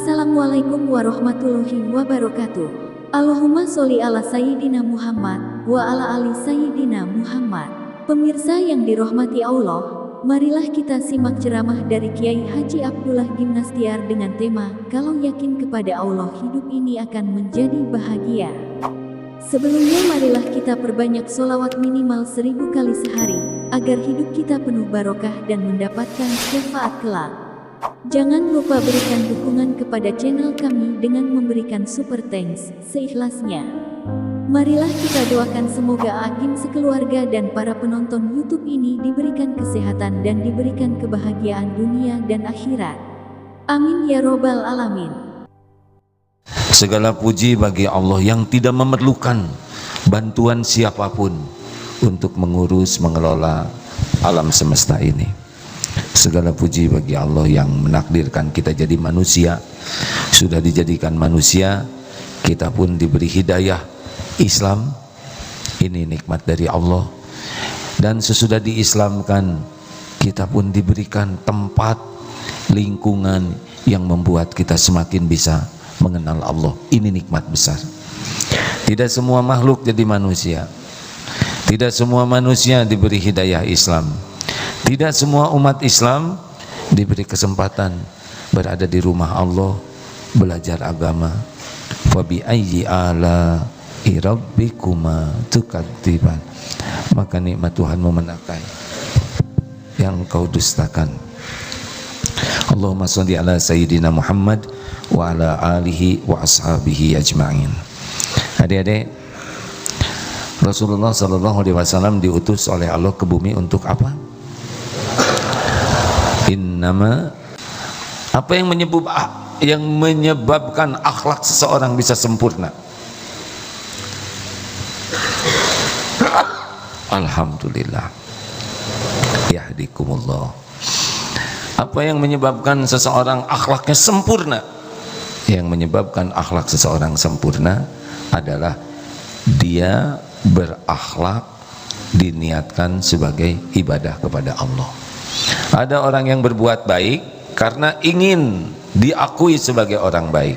Assalamualaikum warahmatullahi wabarakatuh. Allahumma sholli ala Sayyidina Muhammad wa ala ali Sayyidina Muhammad. Pemirsa yang dirahmati Allah, marilah kita simak ceramah dari Kiai Haji Abdullah Gimnastiar dengan tema "Kalau yakin kepada Allah, hidup ini akan menjadi bahagia". Sebelumnya marilah kita perbanyak sholawat minimal 1000 kali sehari, agar hidup kita penuh barokah dan mendapatkan syafaat kelak. Jangan lupa berikan dukungan kepada channel kami dengan memberikan super thanks seikhlasnya. Marilah kita doakan semoga Agim sekeluarga dan para penonton YouTube ini diberikan kesehatan dan diberikan kebahagiaan dunia dan akhirat. Amin ya robbal alamin. Segala puji bagi Allah yang tidak memerlukan bantuan siapapun untuk mengurus, mengelola alam semesta ini. Segala puji bagi Allah yang menakdirkan kita jadi manusia. Sudah dijadikan manusia, kita pun diberi hidayah Islam. Ini nikmat dari Allah. Dan sesudah diislamkan, kita pun diberikan tempat, lingkungan yang membuat kita semakin bisa mengenal Allah. Ini nikmat besar. Tidak semua makhluk jadi manusia. Tidak semua manusia diberi hidayah Islam. Tidak semua umat Islam diberi kesempatan berada di rumah Allah, belajar agama. Wa bi ayyi ala'i rabbikuma tukadziban. Maka nikmat Tuhanmu menakai yang kau dustakan. Allahumma sholli ala Sayyidina Muhammad wa ala alihi wa ashabihi ajma'in. Adik-adik, Rasulullah SAW diutus oleh Allah ke bumi untuk apa? Apa yang menyebabkan akhlak seseorang bisa sempurna? Alhamdulillah. Yahdikumullah. Apa yang menyebabkan seseorang akhlaknya sempurna? Yang menyebabkan akhlak seseorang sempurna adalah dia berakhlak diniatkan sebagai ibadah kepada Allah. Ada orang yang berbuat baik karena ingin diakui sebagai orang baik.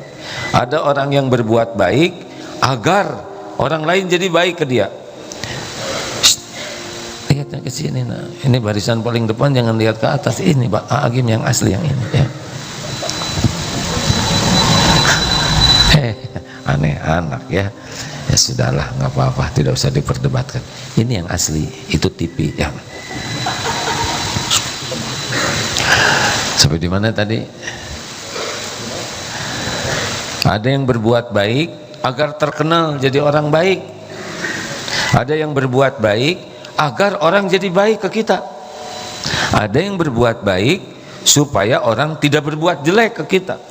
Ada orang yang berbuat baik agar orang lain jadi baik ke dia. Lihatnya ke sini, nah. Ini barisan paling depan, jangan lihat ke atas. Ini Pak Agim yang asli yang ini ya. Aneh anak ya. Ya sudahlah, nggak apa-apa, tidak usah diperdebatkan. Ini yang asli, itu TV ya. Sampai di mana tadi? Ada yang berbuat baik agar terkenal jadi orang baik. Ada yang berbuat baik agar orang jadi baik ke kita. Ada yang berbuat baik supaya orang tidak berbuat jelek ke kita.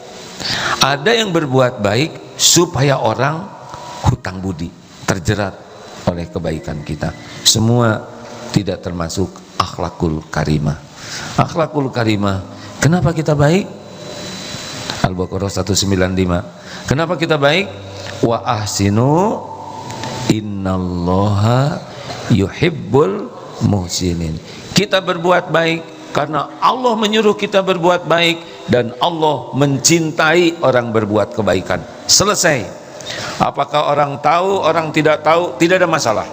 Ada yang berbuat baik supaya orang hutang budi, terjerat oleh kebaikan kita. Semua tidak termasuk akhlakul karimah. Akhlakul karimah, kenapa kita baik? Al-Baqarah 195. Kenapa kita baik? Wa ahsinu innallaha yuhibbul muhsinin. Kita berbuat baik karena Allah menyuruh kita berbuat baik, dan Allah mencintai orang berbuat kebaikan. Selesai. Apakah orang tahu, orang tidak tahu, tidak ada masalah.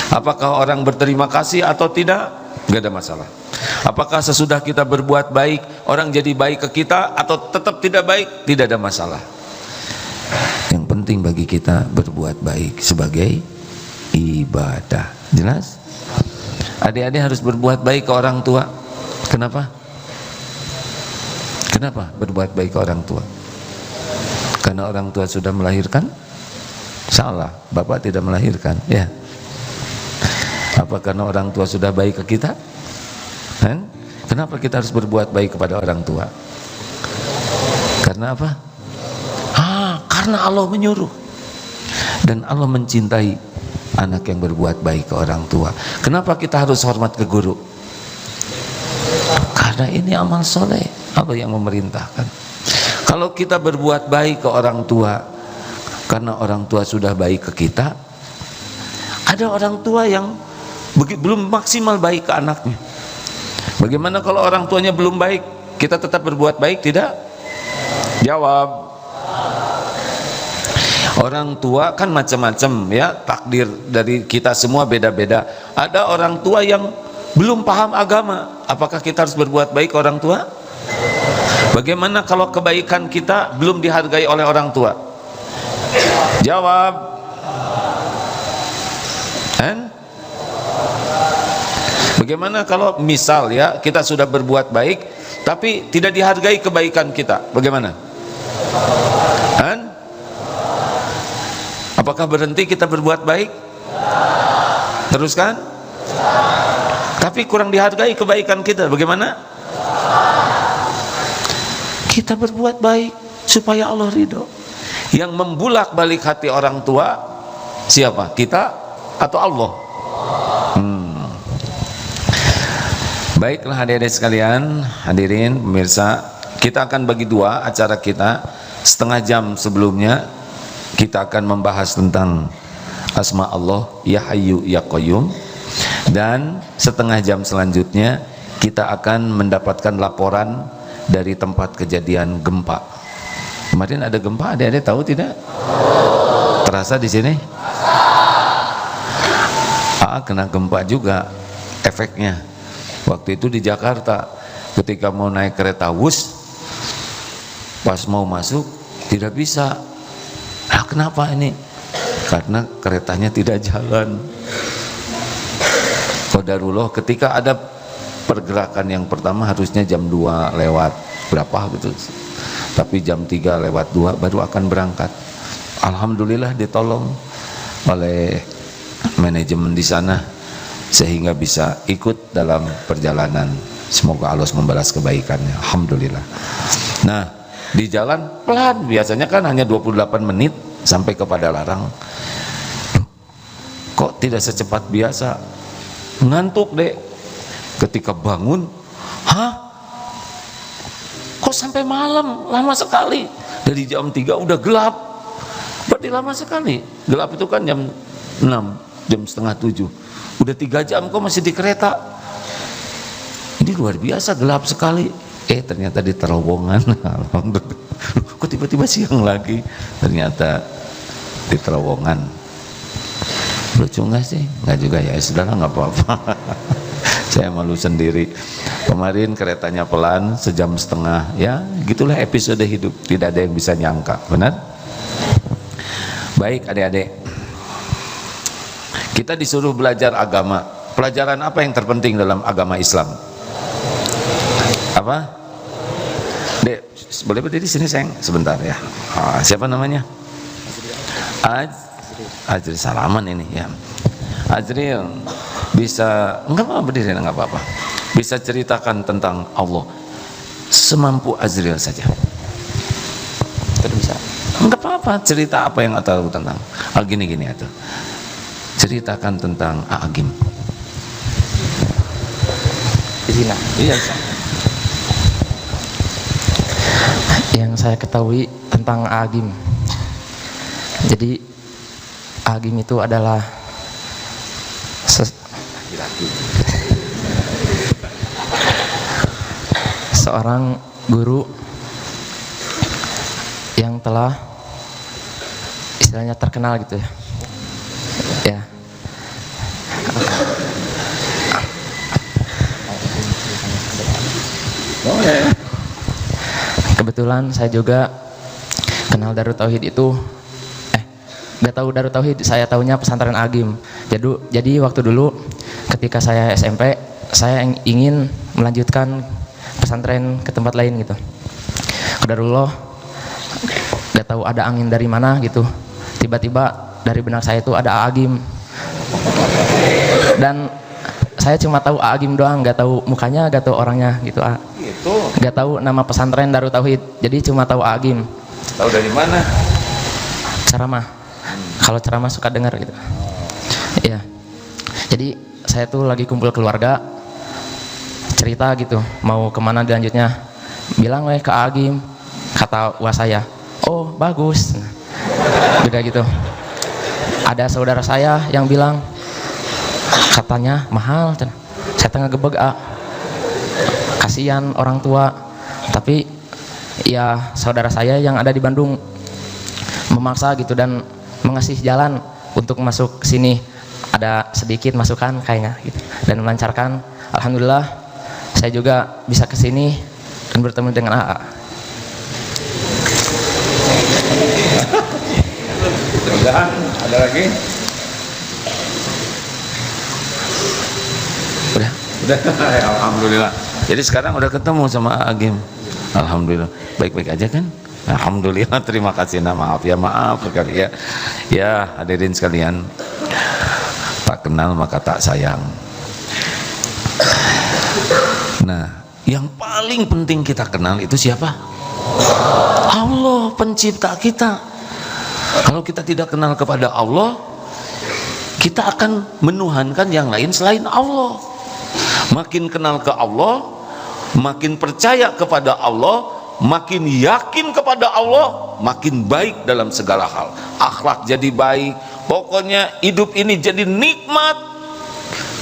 Apakah orang berterima kasih atau tidak, nggak ada masalah. Apakah sesudah kita berbuat baik orang jadi baik ke kita atau tetap tidak baik, tidak ada masalah. Yang penting bagi kita berbuat baik sebagai ibadah. Jelas? Adik-adik harus berbuat baik ke orang tua. Kenapa? Kenapa berbuat baik ke orang tua? Karena orang tua sudah melahirkan? Salah, bapak tidak melahirkan ya. Apa karena orang tua sudah baik ke kita? Kenapa kita harus berbuat baik kepada orang tua? Karena apa? Karena Allah menyuruh. Dan Allah mencintai anak yang berbuat baik ke orang tua. Kenapa kita harus hormat ke guru? Karena ini amal soleh, Allah yang memerintahkan. Kalau kita berbuat baik ke orang tua karena orang tua sudah baik ke kita, ada orang tua yang belum maksimal baik ke anaknya. Bagaimana kalau orang tuanya belum baik? kita tetap berbuat baik tidak? Jawab. Orang tua kan macam-macam ya, takdir dari kita semua beda-beda. Ada orang tua yang belum paham agama, apakah kita harus berbuat baik ke orang tua? Bagaimana kalau kebaikan kita belum dihargai oleh orang tua? Jawab. Bagaimana kalau misal ya kita sudah berbuat baik tapi tidak dihargai kebaikan kita? Bagaimana? Apakah berhenti kita berbuat baik? Teruskan? Tapi kurang dihargai kebaikan kita, bagaimana? Kita berbuat baik supaya Allah ridho. Yang membulak balik hati orang tua siapa? Kita atau Allah? Baiklah hadirin sekalian, hadirin pemirsa, kita akan bagi dua acara kita. Setengah jam sebelumnya kita akan membahas tentang asma Allah ya Hayyu ya Qayyum, dan setengah jam selanjutnya kita akan mendapatkan laporan dari tempat kejadian gempa. Kemarin ada gempa, adik-adik tahu tidak? Terasa di sini? Kena gempa juga efeknya. Waktu itu di Jakarta ketika mau naik kereta Wus, pas mau masuk tidak bisa. Kenapa ini? Karena keretanya tidak jalan. Qadarullah, ketika ada pergerakan yang pertama harusnya jam 2 lewat berapa gitu, tapi jam 3 lewat 2 baru akan berangkat. Alhamdulillah ditolong oleh manajemen di sana sehingga bisa ikut dalam perjalanan. Semoga Allah membalas kebaikannya. Alhamdulillah. Nah, di jalan pelan, biasanya kan hanya 28 menit sampai ke Padalarang. Kok tidak secepat biasa? Ngantuk deh. Ketika bangun, kok sampai malam? Lama sekali. Dari jam 3 udah gelap. Berarti lama sekali. Gelap itu kan jam 6, jam setengah 7. Udah 3 jam kok masih di kereta. Ini luar biasa gelap sekali. Ternyata di terowongan. Kok tiba-tiba siang lagi? Ternyata di terowongan. Lucu nggak sih? Nggak juga ya. Sudahlah, nggak apa-apa. Saya malu sendiri. Kemarin keretanya pelan, sejam setengah. Ya, gitulah episode hidup. Tidak ada yang bisa nyangka. Benar? Baik adik-adik, kita disuruh belajar agama. Pelajaran apa yang terpenting dalam agama Islam? Apa? Dek, boleh berdiri sini sayang sebentar ya. Siapa namanya? Ajril, salaman ini ya. Ajril, bisa enggak apa berdiri, enggak apa-apa. Bisa ceritakan tentang Allah semampu Ajril saja. Bisa. Enggak apa-apa, cerita apa yang tahu tentang gini-gini atau ceritakan tentang Agim. Di sini. Iya. Yang saya ketahui tentang Agim. Jadi Agim itu adalah seorang guru yang telah istilahnya terkenal gitu ya. Ya. Kebetulan saya juga kenal Darut Tauhid itu gak tahu Darut Tauhid, saya tahunya pesantren Agim. Jadi waktu dulu ketika saya SMP, saya ingin melanjutkan pesantren ke tempat lain gitu. Qadarullah, gak tahu ada angin dari mana gitu. Tiba-tiba dari benak saya itu ada Agim. Dan saya cuma tahu Agim doang, gak tahu mukanya, gak tahu orangnya gitu. Gak tahu nama pesantren Darut Tauhid. Jadi cuma tahu Agim. Tahu dari mana? Ceramah. Kalau ceramah suka dengar gitu. Iya. Jadi saya tuh lagi kumpul keluarga, cerita gitu, mau kemana dilanjutnya. Bilang ke Agim, kata wah saya, oh bagus. Beda gitu. Ada saudara saya yang bilang, katanya mahal. Saya tengah gebeg, kasihan orang tua. Tapi ya saudara saya yang ada di Bandung memaksa gitu dan mengasih jalan untuk masuk ke sini, ada sedikit masukan kayaknya gitu, dan melancarkan. Alhamdulillah saya juga bisa ke sini dan bertemu dengan AA. Mudah-mudahan ada lagi. Udah. Alhamdulillah. Jadi sekarang udah ketemu sama Agim. Alhamdulillah. Baik-baik aja kan? Alhamdulillah. Terima kasih. Maaf sekali ya. Ya, hadirin sekalian. Tak kenal maka tak sayang. Nah, yang paling penting kita kenal itu siapa? Allah, pencipta kita. Kalau kita tidak kenal kepada Allah, kita akan menuhankan yang lain selain Allah. Makin kenal ke Allah, makin percaya kepada Allah, makin yakin kepada Allah, makin baik dalam segala hal. Akhlak jadi baik. Pokoknya hidup ini jadi nikmat,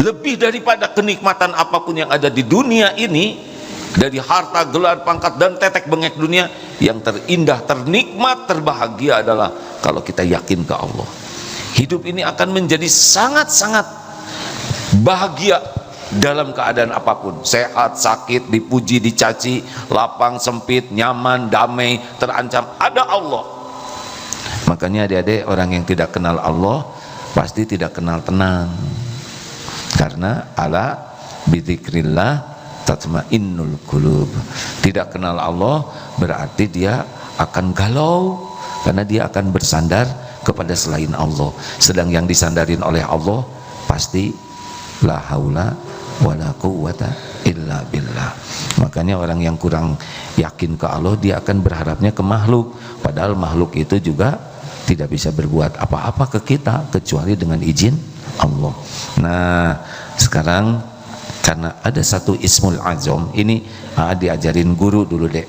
lebih daripada kenikmatan apapun yang ada di dunia ini. Dari harta, gelar, pangkat, dan tetek bengek dunia, yang terindah, ternikmat, terbahagia adalah kalau kita yakin ke Allah. Hidup ini akan menjadi sangat-sangat bahagia dalam keadaan apapun. Sehat, sakit, dipuji, dicaci, lapang, sempit, nyaman, damai, terancam, ada Allah. Makanya adik-adik, orang yang tidak kenal Allah pasti tidak kenal tenang. Karena ala bidzikrillah tatmainnul qulub. Tidak kenal Allah berarti dia akan galau, karena dia akan bersandar kepada selain Allah. Sedang yang disandarin oleh Allah pasti la haula wala quwwata illa billah. Makanya orang yang kurang yakin ke Allah, dia akan berharapnya ke makhluk, padahal makhluk itu juga tidak bisa berbuat apa-apa ke kita kecuali dengan izin Allah. Nah, sekarang karena ada satu ismul azam, ini diajarin guru dulu dek.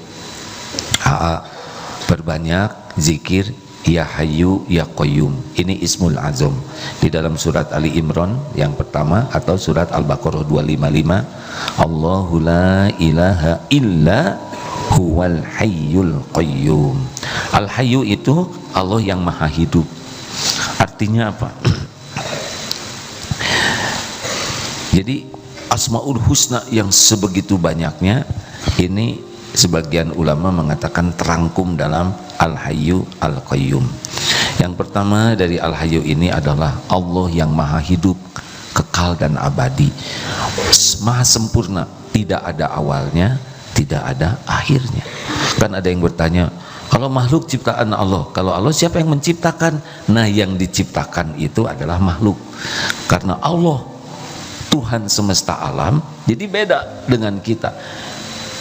Perbanyak zikir ya hayyu ya qayyum. Ini ismul azam di dalam surat Ali Imran yang pertama atau surat Al-Baqarah 255. Allahu la ilaha illa huwal hayyul qayyum. Al hayyu itu Allah yang maha hidup. Artinya apa? Jadi Asmaul Husna yang sebegitu banyaknya ini sebagian ulama mengatakan terangkum dalam Al-Hayyu Al-Qayyum. Yang pertama dari Al-Hayyu ini adalah Allah yang maha hidup, kekal dan abadi, maha sempurna, tidak ada awalnya, tidak ada akhirnya. Kan ada yang bertanya, kalau makhluk ciptaan Allah, kalau Allah siapa yang menciptakan? Nah, yang diciptakan itu adalah makhluk. Karena Allah Tuhan semesta alam, jadi beda dengan kita.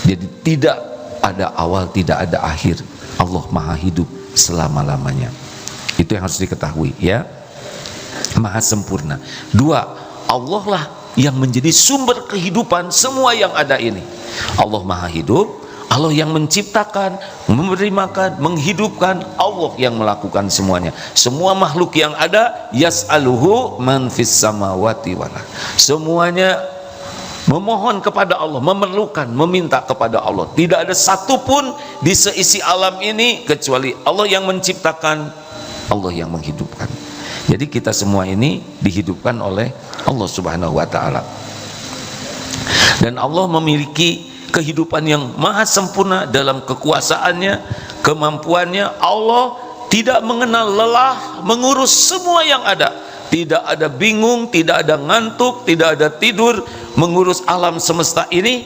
Jadi tidak ada awal, tidak ada akhir. Allah maha hidup selama-lamanya. Itu yang harus diketahui ya. Maha sempurna. Dua, Allah lah yang menjadi sumber kehidupan semua yang ada ini. Allah maha hidup, Allah yang menciptakan, memberi makan, menghidupkan, Allah yang melakukan semuanya. Semua makhluk yang ada, yas'aluhu man fis samawati wal ardh. Semuanya memohon kepada Allah, memerlukan, meminta kepada Allah. Tidak ada satupun di seisi alam ini kecuali Allah yang menciptakan, Allah yang menghidupkan. Jadi kita semua ini dihidupkan oleh Allah Subhanahu wa taala. Dan Allah memiliki kehidupan yang maha sempurna dalam kekuasaannya, kemampuannya. Allah tidak mengenal lelah mengurus semua yang ada. Tidak ada bingung, tidak ada ngantuk, tidak ada tidur mengurus alam semesta ini.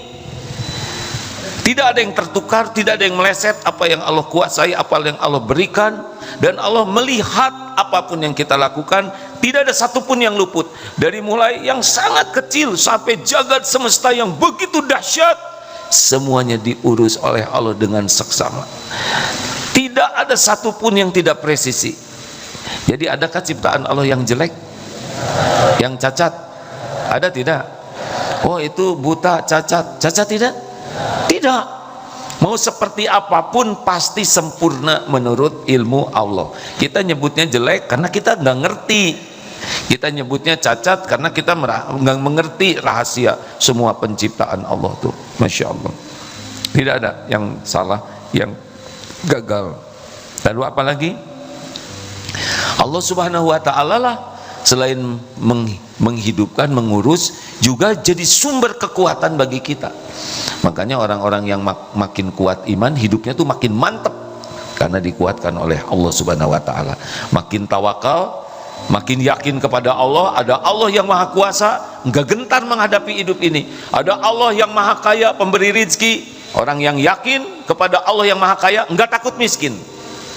Tidak ada yang tertukar, tidak ada yang meleset. Apa yang Allah kuasai, apa yang Allah berikan, dan Allah melihat apapun yang kita lakukan. Tidak ada satupun yang luput. Dari mulai yang sangat kecil sampai jagat semesta yang begitu dahsyat, semuanya diurus oleh Allah dengan seksama. Tidak ada satupun yang tidak presisi. Jadi adakah ciptaan Allah yang jelek, yang cacat? Ada tidak? Oh itu buta, cacat. Cacat tidak? Tidak. Mau seperti apapun pasti sempurna menurut ilmu Allah. Kita nyebutnya jelek karena kita nggak ngerti. Kita nyebutnya cacat karena kita nggak mengerti rahasia semua penciptaan Allah tuh. Masya Allah. Tidak ada yang salah, yang gagal. Lalu apa lagi? Allah Subhanahu wa ta'ala lah selain menghidupkan, mengurus, juga jadi sumber kekuatan bagi kita. Makanya orang-orang yang makin kuat iman, hidupnya tuh makin mantap karena dikuatkan oleh Allah Subhanahu wa ta'ala. Makin tawakal, makin yakin kepada Allah. Ada Allah yang maha kuasa, enggak gentar menghadapi hidup ini. Ada Allah yang maha kaya, pemberi rizki. Orang yang yakin kepada Allah yang maha kaya, enggak takut miskin,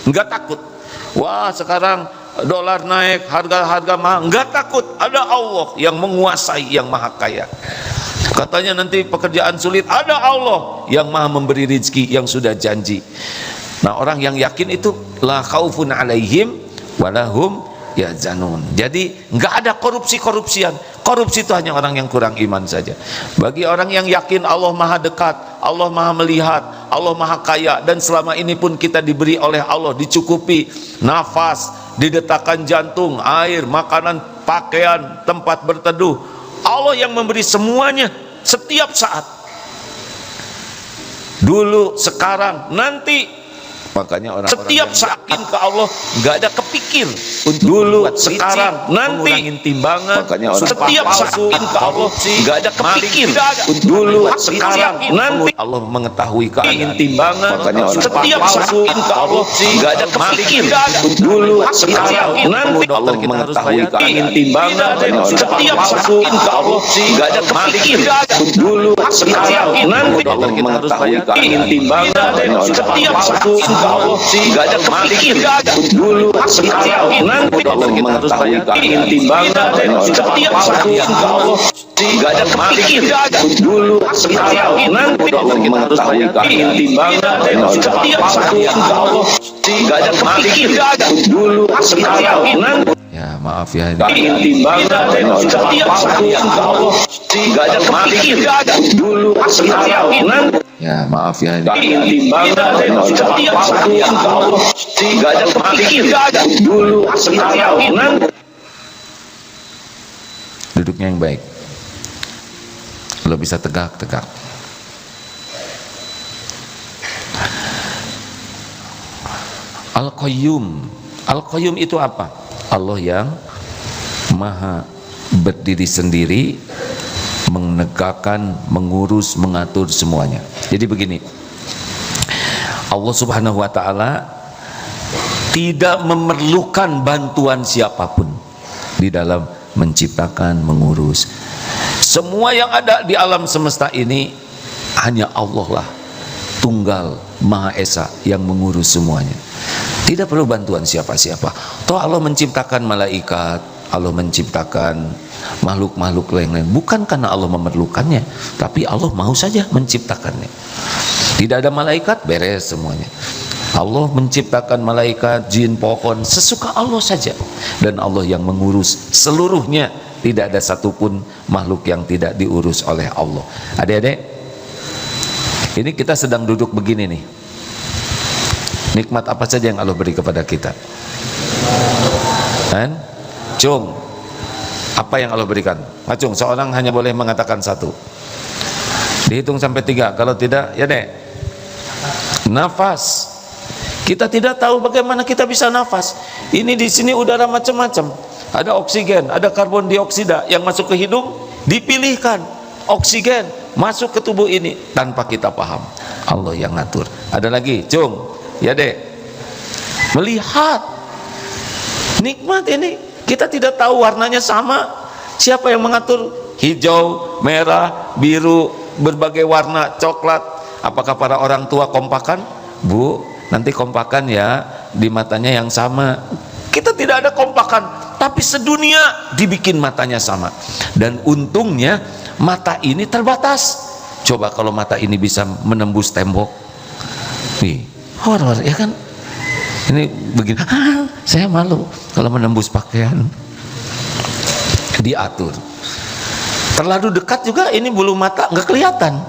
enggak takut. Wah, sekarang dolar naik, harga-harga mahal, enggak takut. Ada Allah yang menguasai, yang maha kaya. Katanya nanti pekerjaan sulit, ada Allah yang maha memberi rizki, yang sudah janji. Nah, orang yang yakin itu la khaufun alaihim walahum yahzanun. Jadi enggak ada korupsi-korupsian. Korupsi itu hanya orang yang kurang iman saja. Bagi orang yang yakin Allah maha dekat, Allah maha melihat, Allah maha kaya, dan selama ini pun kita diberi oleh Allah, dicukupi nafas, didetakkan jantung, air, makanan, pakaian, tempat berteduh. Allah yang memberi semuanya setiap saat, dulu, sekarang, nanti. Makanya orang-orang setiap sakin ke Allah nggak ada kepikir untuk dulu, sekarang, nanti, mengurangin timbangan. Makanya orang setiap sakin ke Allah nggak ada kepikir dulu, sekarang, nanti. Allah mengetahui keadaan timbangan. Makanya orang setiap sakin ke Allah nggak ada kepikir dulu, sekarang, nanti. Allah mengetahui keadaan timbangan. Setiap sakin ke Allah nggak ada kepikir dulu, sekarang, nanti. Allah mengetahui keadaan timbangan. Setiap sakin Allah nggak ada kepikir dulu, sekarang, nanti. Allah mengetahui keadaan timbangan. Setiap saat Allah nggak ada kepikir dulu, sekarang, nanti. Allah mengetahui keadaan timbangan. Setiap saat Allah nggak ada kepikir dulu, sekarang, nanti. Ya maaf ya, timbangan. Setiap saat Allah nggak ada kepikir dulu, sekarang, nanti. Ya maaf ya, timbangan. Setiap saat Allah nggak ada kepikir dulu, sekarang, nanti. Duduknya yang baik. Kalau bisa tegak-tegak. Al-Qayyum. Al-Qayyum itu apa? Allah yang maha berdiri sendiri, menegakkan, mengurus, mengatur semuanya. Jadi begini, Allah Subhanahu wa ta'ala tidak memerlukan bantuan siapapun di dalam menciptakan, mengurus. Semua yang ada di alam semesta ini hanya Allah lah, tunggal, maha esa, yang mengurus semuanya. Tidak perlu bantuan siapa-siapa. Toh Allah menciptakan malaikat, Allah menciptakan makhluk-makhluk lain-lain bukan karena Allah memerlukannya, tapi Allah mau saja menciptakannya. Tidak ada malaikat, beres semuanya. Allah menciptakan malaikat, jin, pohon, sesuka Allah saja, dan Allah yang mengurus seluruhnya. Tidak ada satupun makhluk yang tidak diurus oleh Allah. Adik-adik, ini kita sedang duduk begini nih. Nikmat apa saja yang Allah beri kepada kita? Kan? Cung, apa yang Allah berikan? Acung, seorang hanya boleh mengatakan satu. Dihitung sampai 3. Kalau tidak, ya dek. Nafas. Kita tidak tahu bagaimana kita bisa nafas. Ini di sini udara macam-macam. Ada oksigen, ada karbon dioksida yang masuk ke hidung, dipilihkan oksigen masuk ke tubuh ini tanpa kita paham. Allah yang ngatur. Ada lagi, Cung, ya dek. Melihat nikmat ini, kita tidak tahu warnanya sama. Siapa yang mengatur? Hijau, merah, biru, berbagai warna, coklat. Apakah para orang tua kompakan? Bu, nanti kompakan ya, di matanya yang sama. Kita tidak ada kompakan, tapi sedunia dibikin matanya sama. Dan untungnya mata ini terbatas. Coba kalau mata ini bisa menembus tembok, nih horor ya kan? Ini begini, saya malu kalau menembus pakaian. Diatur. Terlalu dekat juga ini bulu mata nggak kelihatan,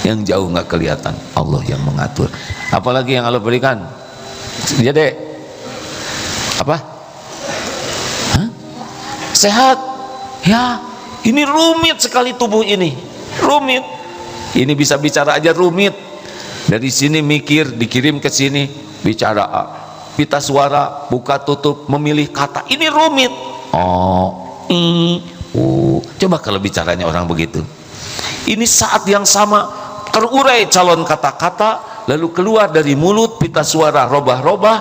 yang jauh nggak kelihatan. Allah yang mengatur. Apalagi yang Allah berikan? Ya dek, apa? Hah? Sehat. Ya, ini rumit sekali tubuh ini, rumit. Ini bisa bicara aja rumit. Dari sini mikir, dikirim ke sini, bicara A. Pita suara, buka tutup, memilih kata. Ini rumit. Coba kalau bicaranya orang begitu. Ini saat yang sama terurai calon kata-kata, lalu keluar dari mulut, pita suara robah-robah,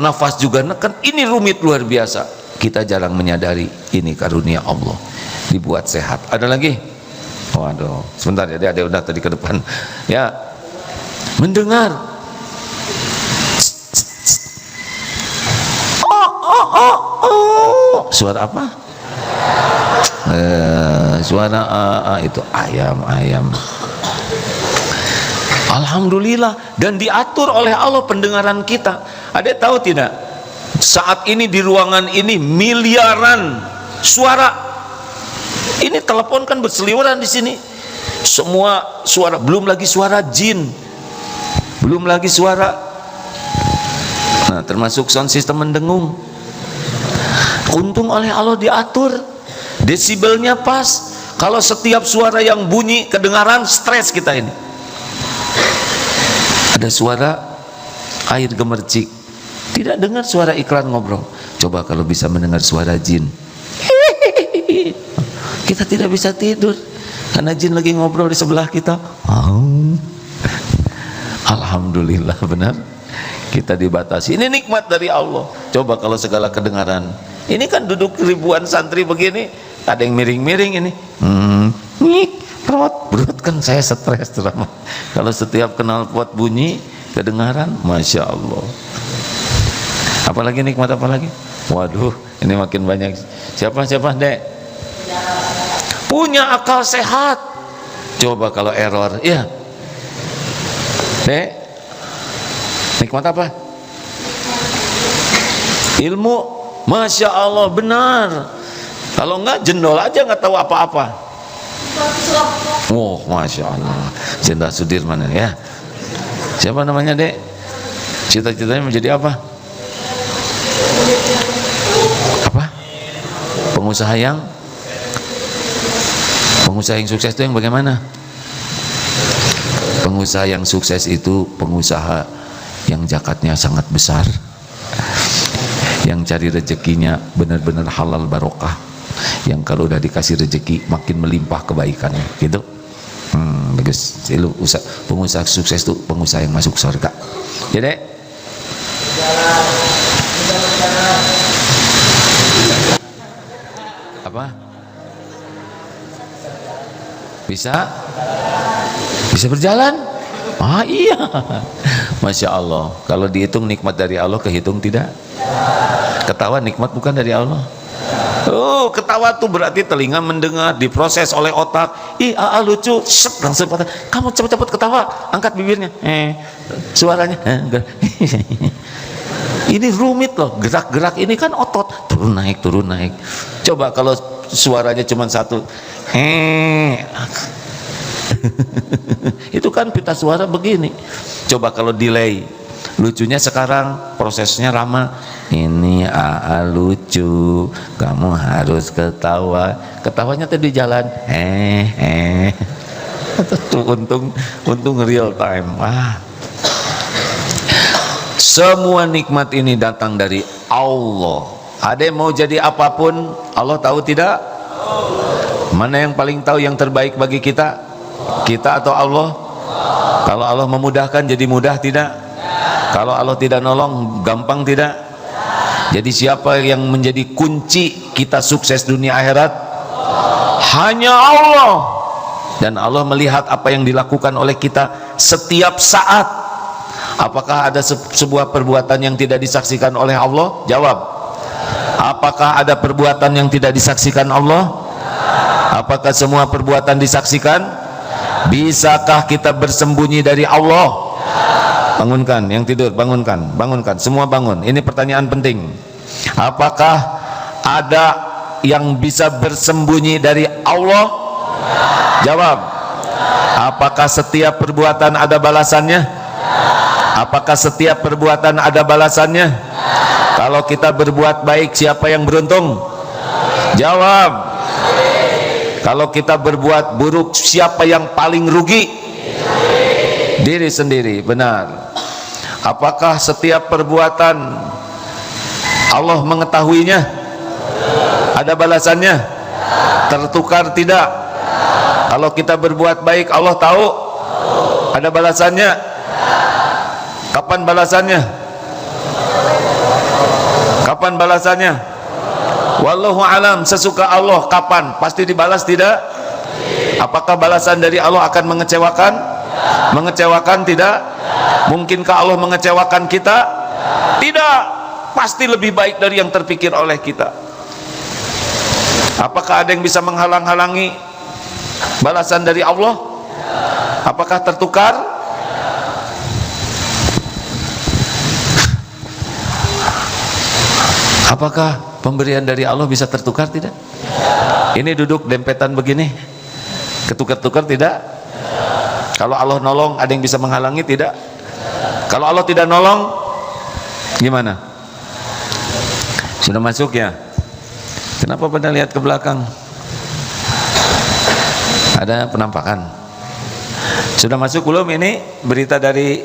nafas juga neken. Ini rumit luar biasa. Kita jarang menyadari ini karunia Allah. Dibuat sehat. Ada lagi? Waduh, sebentar ya, dia udah tadi ke depan. Ya, mendengar. Suara apa? Suara itu ayam. Alhamdulillah, dan diatur oleh Allah pendengaran kita. Ada tahu tidak? Saat ini di ruangan ini miliaran suara. Ini telepon kan berseliweran di sini. Semua suara, belum lagi suara jin. Belum lagi suara. Nah, termasuk sound system mendengung. Untung oleh Allah diatur. Desibelnya pas. Kalau setiap suara yang bunyi kedengaran, stres kita ini. Ada suara air gemercik, tidak dengar suara iklan ngobrol. Coba kalau bisa mendengar suara jin. Kita tidak bisa tidur karena jin lagi ngobrol di sebelah kita. Alhamdulillah, benar. Kita dibatasi. Ini nikmat dari Allah. Coba kalau segala kedengaran. Ini kan duduk ribuan santri begini, ada yang miring-miring ini. Brot kan saya stres terama. Kalau setiap kenal pot bunyi kedengaran, masya Allah. Apalagi nikmat apa lagi? Waduh, ini makin banyak. Siapa Dek? Punya akal sehat. Coba kalau error, ya. Dek, nikmat apa? Ilmu, masya Allah, benar. Kalau enggak jendol aja nggak tahu apa-apa. Oh, masya Allah. Jenderal Sudirman ya. Siapa namanya, Dek? Cita-citanya menjadi apa? Apa? Pengusaha yang sukses itu yang bagaimana? Pengusaha yang sukses itu pengusaha yang zakatnya sangat besar, yang cari rezekinya benar-benar halal barokah, yang kalau udah dikasih rezeki makin melimpah kebaikannya, gitu. Bagus. Pengusaha sukses itu pengusaha yang masuk surga. Jadi apa? Bisa berjalan? Iya. Masya Allah. Kalau dihitung nikmat dari Allah, kehitung tidak? Ketawa nikmat bukan dari Allah? Oh, ketawa tuh berarti telinga mendengar, diproses oleh otak. Lucu, langsung kata, kamu cepat-cepat ketawa, angkat bibirnya, suaranya, ini rumit loh, gerak-gerak ini kan otot, turun naik. Coba kalau suaranya cuma satu, itu kan pita suara begini. Coba kalau delay, lucunya sekarang prosesnya ramah. Ini lucu, kamu harus ketawa. Ketawanya tuh di jalan. Tuh untung real time. Semua nikmat ini datang dari Allah. Ada yang mau jadi apapun, Allah tahu tidak? Mana yang paling tahu yang terbaik bagi kita? Kita atau Allah? Kalau Allah memudahkan jadi mudah tidak? Kalau Allah tidak nolong gampang tidak? Jadi siapa yang menjadi kunci kita sukses dunia akhirat? Hanya Allah. Dan Allah melihat apa yang dilakukan oleh kita setiap saat. Apakah ada sebuah perbuatan yang tidak disaksikan oleh Allah? Jawab. Apakah ada perbuatan yang tidak disaksikan Allah? Apakah semua perbuatan disaksikan? Bisakah kita bersembunyi dari Allah? Bangunkan yang tidur, bangunkan, semua bangun. Ini pertanyaan penting. Apakah ada yang bisa bersembunyi dari Allah? Jawab. Apakah setiap perbuatan ada balasannya? Apakah setiap perbuatan ada balasannya? Kalau kita berbuat baik, siapa yang beruntung? Jawab. Kalau kita berbuat buruk, siapa yang paling rugi? diri sendiri. Benar. Apakah setiap perbuatan Allah mengetahuinya? Ada balasannya? Tertukar tidak? Kalau kita berbuat baik Allah tahu? Ada balasannya? Kapan balasannya? Kapan balasannya? Wallahu alam, sesuka Allah. Kapan? Pasti dibalas tidak? Apakah balasan dari Allah akan mengecewakan? Mengecewakan tidak? Mungkinkah Allah mengecewakan kita? Tidak. Pasti lebih baik dari yang terpikir oleh kita. Apakah ada yang bisa menghalang-halangi balasan dari Allah? Apakah tertukar? Apakah pemberian dari Allah bisa tertukar? Tidak. Ini duduk dempetan begini, ketukar-tukar tidak? Kalau Allah nolong, ada yang bisa menghalangi? Tidak. Kalau Allah tidak nolong, gimana? Sudah masuk ya? Kenapa pada lihat ke belakang? Ada penampakan. Sudah masuk belum ini berita dari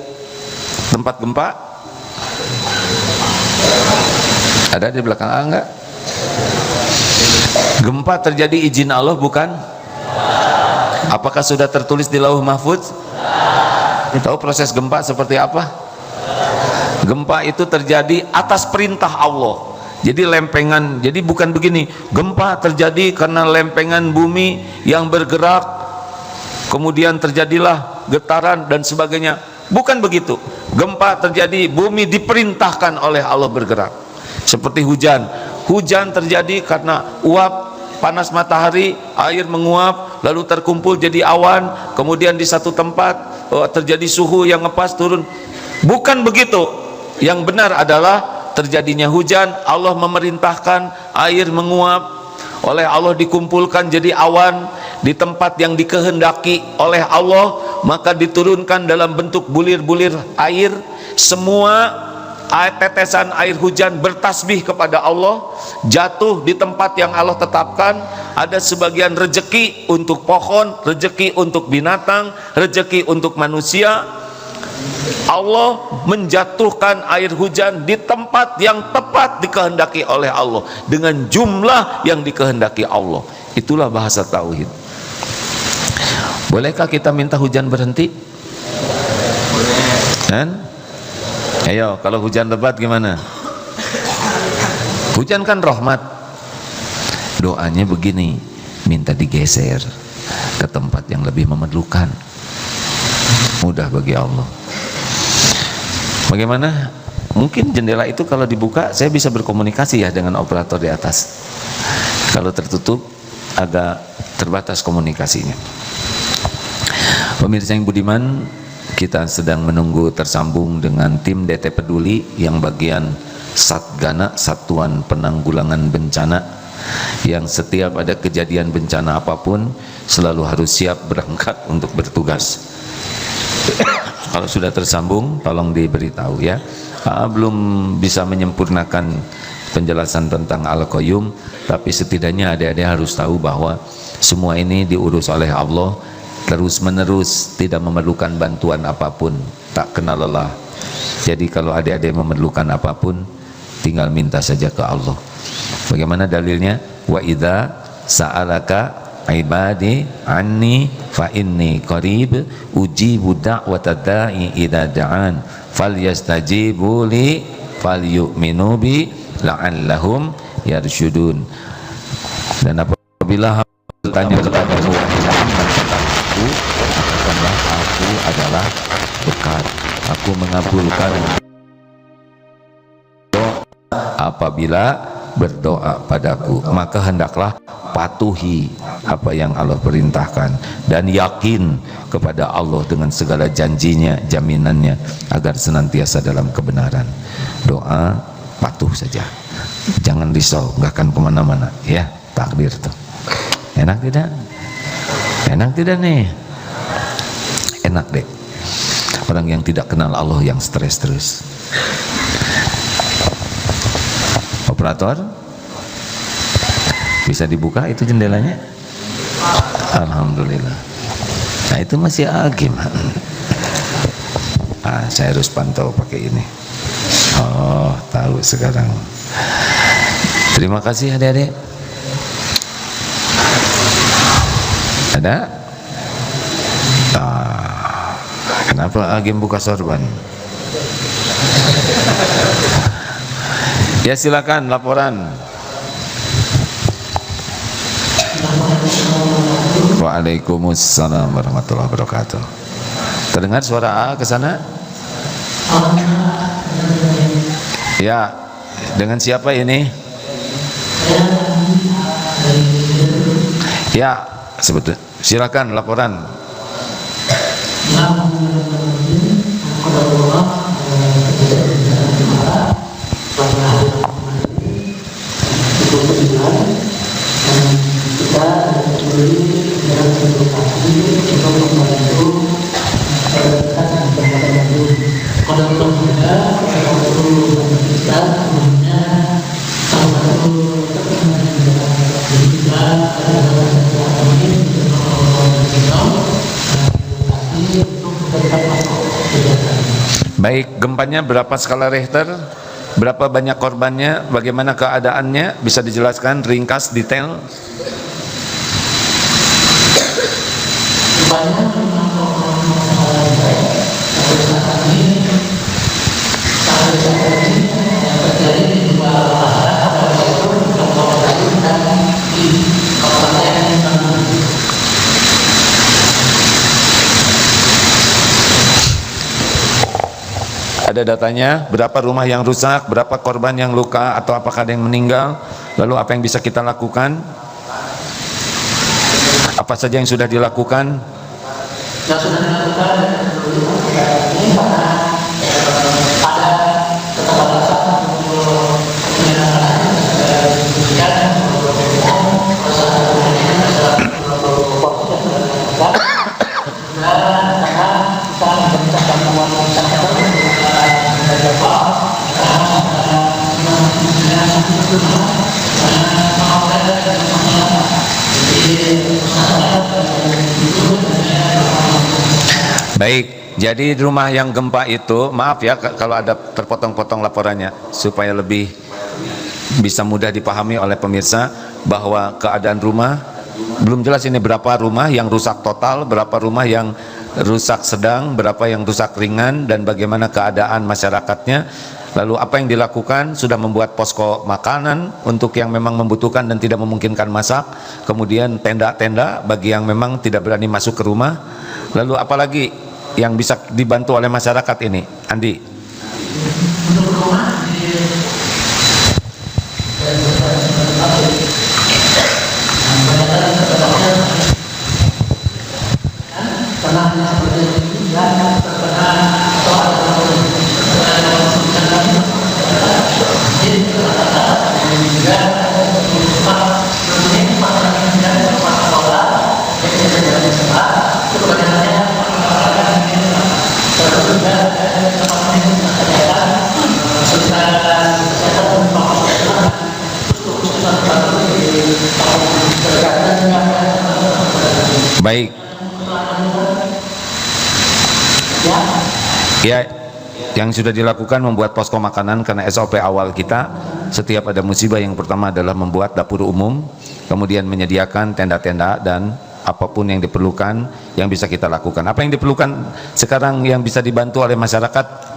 tempat gempa? Ada di belakang enggak? Gempa terjadi izin Allah bukan? Apakah sudah tertulis di Lauh Mahfuz? Tahu proses gempa seperti apa? Gempa itu terjadi atas perintah Allah. Jadi lempengan, jadi bukan begini, gempa terjadi karena lempengan bumi yang bergerak, kemudian terjadilah getaran dan sebagainya. Bukan begitu. Gempa terjadi, bumi diperintahkan oleh Allah bergerak. Seperti hujan. Hujan terjadi karena uap panas matahari, air menguap, lalu terkumpul jadi awan, kemudian di satu tempat terjadi suhu yang ngepas turun. Bukan begitu. Yang benar adalah terjadinya hujan, Allah memerintahkan air menguap, oleh Allah dikumpulkan jadi awan di tempat yang dikehendaki oleh Allah, maka diturunkan dalam bentuk bulir-bulir air. Semua tetesan air hujan bertasbih kepada Allah, jatuh di tempat yang Allah tetapkan. Ada sebagian rejeki untuk pohon, rejeki untuk binatang, rejeki untuk manusia. Allah menjatuhkan air hujan di tempat yang tepat dikehendaki oleh Allah, dengan jumlah yang dikehendaki Allah. Itulah bahasa tauhid. Bolehkah kita minta hujan berhenti? Kan? Ayo, kalau hujan lebat gimana? Hujan kan rahmat. Doanya begini, minta digeser ke tempat yang lebih memerlukan. Mudah bagi Allah. Bagaimana? Mungkin jendela itu kalau dibuka saya bisa berkomunikasi ya dengan operator di atas. Kalau tertutup agak terbatas komunikasinya. Pemirsa yang budiman, kita sedang menunggu tersambung dengan tim DT Peduli yang bagian Satgana, Satuan Penanggulangan Bencana, yang setiap ada kejadian bencana apapun selalu harus siap berangkat untuk bertugas. Kalau sudah tersambung tolong diberitahu ya. Belum bisa menyempurnakan penjelasan tentang Al-Qayyum, tapi setidaknya adik-adik harus tahu bahwa semua ini diurus oleh Allah terus menerus, tidak memerlukan bantuan apapun, tak kenal lelah. Jadi kalau adik-adik memerlukan apapun tinggal minta saja ke Allah. Bagaimana dalilnya? Wa idza sa'alaka ibadi anni fa inni qarib ujibu da'watad da'i idza da'an falyastajibu li falyu'minu bi la'allahum yarsyudun. Dan apabila bertanya kepadamu, katakanlah aku adalah dekat, aku mengabulkan apabila berdoa padaku, maka hendaklah patuhi apa yang Allah perintahkan dan yakin kepada Allah dengan segala janjinya, jaminannya, agar senantiasa dalam kebenaran. Doa patuh saja, jangan risau, nggak akan kemana-mana ya. Takdir tuh enak tidak? Enak tidak nih? Enak deh. Orang yang tidak kenal Allah yang stres terus. Operator bisa dibuka itu jendelanya? Alhamdulillah. Nah itu masih agim. saya harus pantau pakai ini. Oh, tahu sekarang. Terima kasih adik-adik. Ada? Kenapa Agim buka sorban? Ya silakan laporan. Waalaikumsalam warahmatullahi wabarakatuh. Terdengar suara A ke sana? Ya, dengan siapa ini? Ya, sebetulnya silakan laporan. Baik, gempanya berapa skala Richter? Berapa banyak korbannya? Bagaimana keadaannya? Bisa dijelaskan ringkas, detail? Ada datanya, berapa rumah yang rusak, berapa korban yang luka, atau apakah ada yang meninggal, lalu apa yang bisa kita lakukan, apa saja yang sudah dilakukan. Yang sudah dilakukan ini karena ada keterbatasan untuk Baik, jadi rumah yang gempa itu, maaf ya kalau ada terpotong-potong laporannya, supaya lebih bisa mudah dipahami oleh pemirsa bahwa keadaan rumah, belum jelas ini berapa rumah yang rusak total, berapa rumah yang rusak sedang, berapa yang rusak ringan, dan bagaimana keadaan masyarakatnya. Lalu apa yang dilakukan? Sudah membuat posko makanan untuk yang memang membutuhkan dan tidak memungkinkan masak, kemudian tenda-tenda bagi yang memang tidak berani masuk ke rumah. Lalu apalagi yang bisa dibantu oleh masyarakat ini, Andi? Untuk rumah baik ya, yang sudah dilakukan membuat posko makanan, karena SOP awal kita setiap ada musibah yang pertama adalah membuat dapur umum, kemudian menyediakan tenda-tenda dan apapun yang diperlukan yang bisa kita lakukan. Apa yang diperlukan sekarang yang bisa dibantu oleh masyarakat?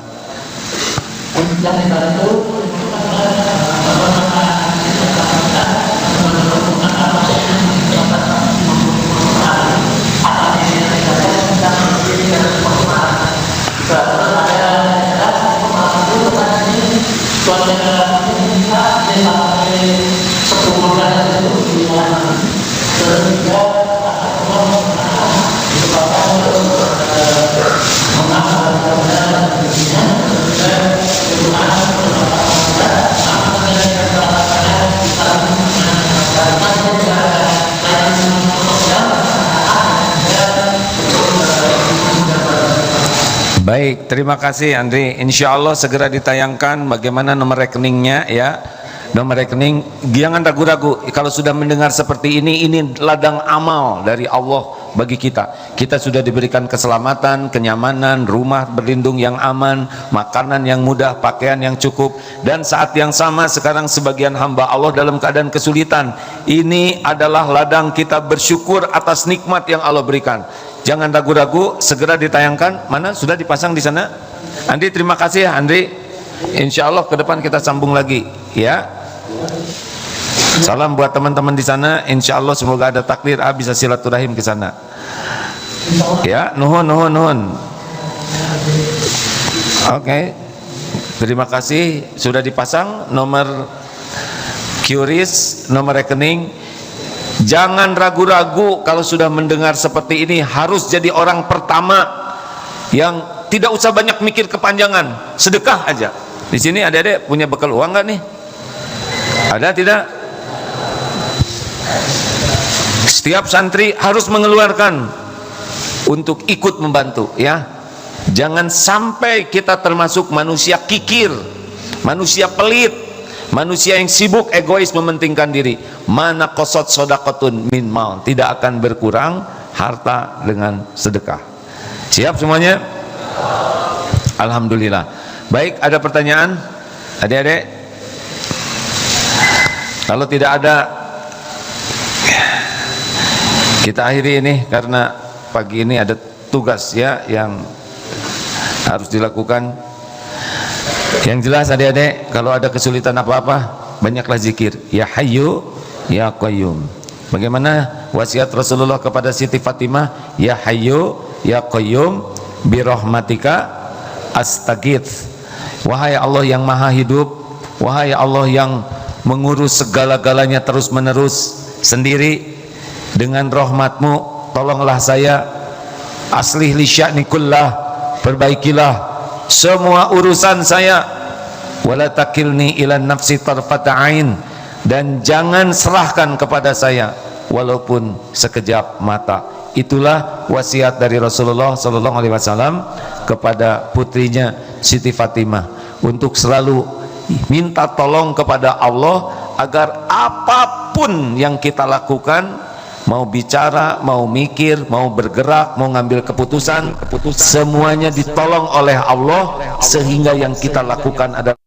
Baik, terima kasih Andri. Insya Allah segera ditayangkan bagaimana nomor rekeningnya ya. Nomor rekening, jangan ragu-ragu. Kalau sudah mendengar seperti ini ladang amal dari Allah bagi kita. Kita sudah diberikan keselamatan, kenyamanan, rumah berlindung yang aman, makanan yang mudah, pakaian yang cukup. Dan saat yang sama sekarang sebagian hamba Allah dalam keadaan kesulitan. Ini adalah ladang kita bersyukur atas nikmat yang Allah berikan. Jangan ragu-ragu, segera ditayangkan. Mana sudah dipasang di sana? Andri, terima kasih ya Andri. Insya Allah ke depan kita sambung lagi ya. Salam buat teman-teman di sana. Insya Allah semoga ada takdir bisa silaturahim ke sana. Ya, nuhun. Oke. Terima kasih sudah dipasang nomor QRIS, nomor rekening. Jangan ragu-ragu kalau sudah mendengar seperti ini, harus jadi orang pertama yang tidak usah banyak mikir kepanjangan, sedekah aja. Di sini adik-adik punya bekal uang nggak nih? Ada tidak? Setiap santri harus mengeluarkan untuk ikut membantu ya. Jangan sampai kita termasuk manusia kikir, manusia pelit, manusia yang sibuk egois mementingkan diri. Mana qasat shadaqatun min mal, tidak akan berkurang harta dengan sedekah. Siap semuanya? Alhamdulillah. Baik, ada pertanyaan adik-adik? Kalau tidak ada, kita akhiri ini karena pagi ini ada tugas ya yang harus dilakukan. Yang jelas adik-adik, kalau ada kesulitan apa-apa, banyaklah zikir. Ya Hayyu, Ya Qayyum. Bagaimana wasiat Rasulullah kepada Siti Fatimah? Ya Hayyu, Ya Qayyum, birahmatika astaghits. Wahai Allah yang maha hidup, wahai Allah yang mengurus segala-galanya terus-menerus sendiri, dengan rahmatmu tolonglah saya, aslih li sya'ni kullah, perbaikilah semua urusan saya, wala takilni ila nafsi tarfata ain, dan jangan serahkan kepada saya walaupun sekejap mata. Itulah wasiat dari Rasulullah SAW kepada putrinya Siti Fatimah, untuk selalu minta tolong kepada Allah agar apapun yang kita lakukan, mau bicara, mau mikir, mau bergerak, mau ngambil keputusan, semuanya ditolong oleh Allah, sehingga yang kita lakukan adalah